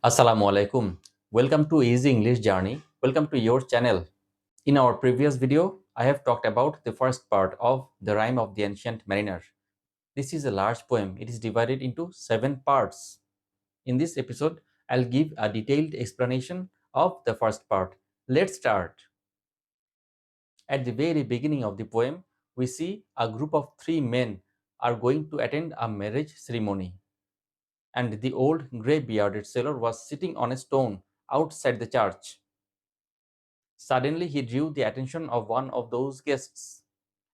Assalamu alaikum. Welcome to Easy English Journey. Welcome to your channel. In our previous video, I have talked about the first part of the Rime of the Ancient Mariner. This is a large poem. It is divided into 7 parts. In this episode, I'll give a detailed explanation of the first part. Let's start. At the very beginning of the poem, we see a group of 3 men are going to attend a marriage ceremony, and the old grey-bearded sailor was sitting on a stone outside the church. Suddenly, he drew the attention of one of those guests,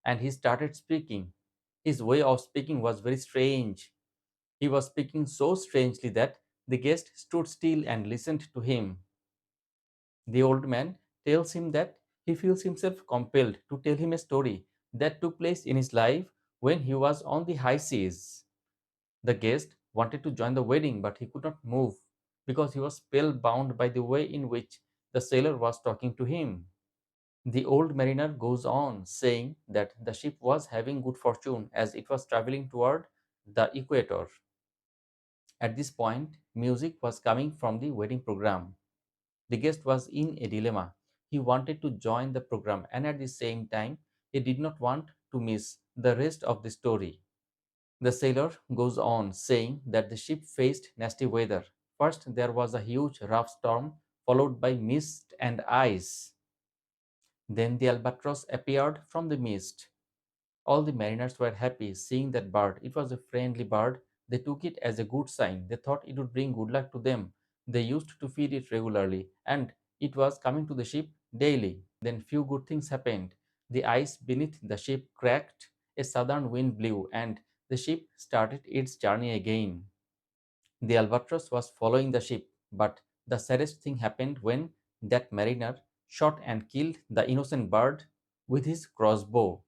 and he started speaking. His way of speaking was very strange. He was speaking so strangely that the guest stood still and listened to him. The old man tells him that he feels himself compelled to tell him a story that took place in his life when he was on the high seas. The guest wanted to join the wedding, but he could not move because he was spellbound by the way in which the sailor was talking to him. The old mariner goes on, saying that the ship was having good fortune as it was traveling toward the equator. At this point, music was coming from the wedding program. The guest was in a dilemma. He wanted to join the program, and at the same time, he did not want to miss the rest of the story. The sailor goes on, saying that the ship faced nasty weather. First, there was a huge rough storm, followed by mist and ice. Then the albatross appeared from the mist. All the mariners were happy seeing that bird. It was a friendly bird. They took it as a good sign. They thought it would bring good luck to them. They used to feed it regularly, and it was coming to the ship daily. Then few good things happened. The ice beneath the ship cracked, a southern wind blew, and the ship started its journey again. The albatross was following the ship, but the saddest thing happened when that mariner shot and killed the innocent bird with his crossbow.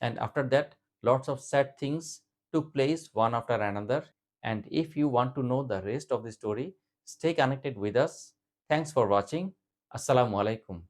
And after that, lots of sad things took place one after another. And if you want to know the rest of the story, stay connected with us. Thanks for watching. Assalamu alaikum.